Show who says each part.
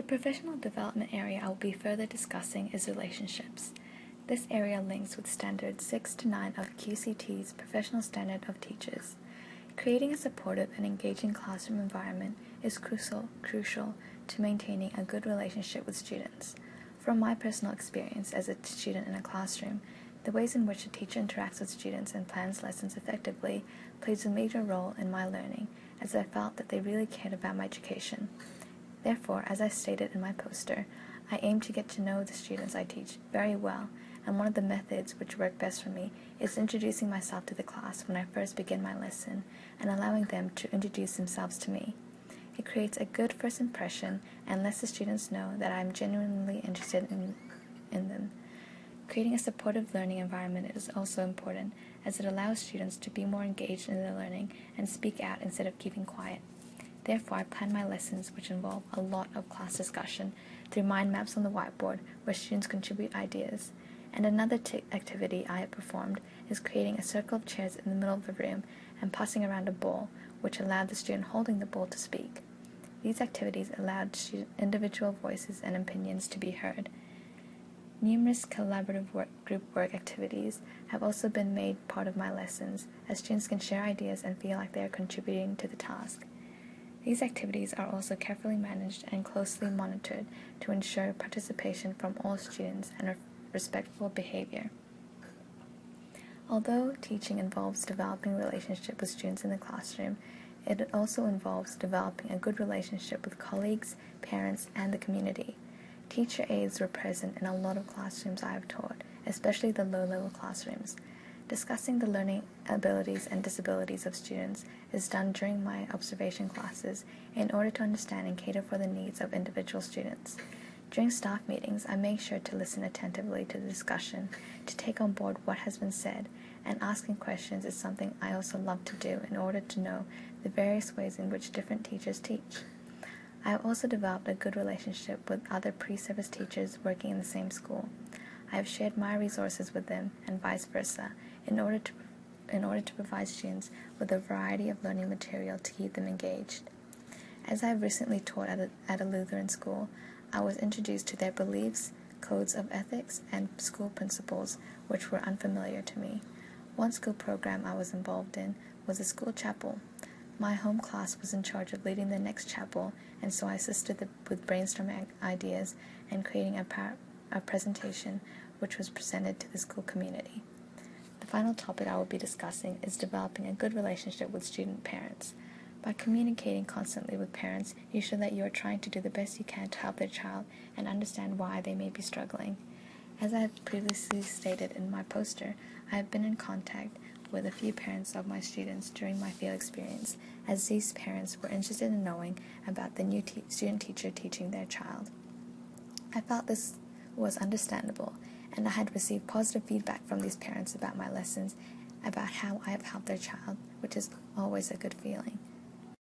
Speaker 1: professional development area I will be further discussing is relationships. This area links with standard 6 to 9 of QCT's Professional Standard of Teachers. Creating a supportive and engaging classroom environment is crucial to maintaining a good relationship with students. From my personal experience as a student in a classroom, the ways in which a teacher interacts with students and plans lessons effectively plays a major role in my learning, as I felt that they really cared about my education. Therefore, as I stated in my poster, I aim to get to know the students I teach very well, and one of the methods which work best for me is introducing myself to the class when I first begin my lesson and allowing them to introduce themselves to me. It creates a good first impression and lets the students know that I am genuinely interested in them. Creating a supportive learning environment is also important, as it allows students to be more engaged in their learning and speak out instead of keeping quiet. Therefore, I plan my lessons, which involve a lot of class discussion, through mind maps on the whiteboard where students contribute ideas. And another activity I have performed is creating a circle of chairs in the middle of the room and passing around a ball, which allowed the student holding the ball to speak. These activities allowed individual voices and opinions to be heard. Numerous collaborative group work activities have also been made part of my lessons, as students can share ideas and feel like they are contributing to the task. These activities are also carefully managed and closely monitored to ensure participation from all students and respectful behavior. Although teaching involves developing a relationship with students in the classroom, it also involves developing a good relationship with colleagues, parents, and the community. Teacher aides were present in a lot of classrooms I have taught, especially the low-level classrooms. Discussing the learning abilities and disabilities of students is done during my observation classes in order to understand and cater for the needs of individual students. During staff meetings, I make sure to listen attentively to the discussion, to take on board what has been said, and asking questions is something I also love to do in order to know the various ways in which different teachers teach. I have also developed a good relationship with other pre-service teachers working in the same school. I have shared my resources with them and vice versa in order to provide students with a variety of learning material to keep them engaged. As I have recently taught at a Lutheran school, I was introduced to their beliefs, codes of ethics, and school principles which were unfamiliar to me. One school program I was involved in was a school chapel. My home class was in charge of leading the next chapel, and so I assisted with brainstorming ideas and creating a presentation which was presented to the school community. The final topic I will be discussing is developing a good relationship with student parents. By communicating constantly with parents, you show that you are trying to do the best you can to help their child and understand why they may be struggling. As I have previously stated in my poster, I have been in contact with a few parents of my students during my field experience, as these parents were interested in knowing about the new student teacher teaching their child. I felt this was understandable, and I had received positive feedback from these parents about my lessons, about how I have helped their child, which is always a good feeling.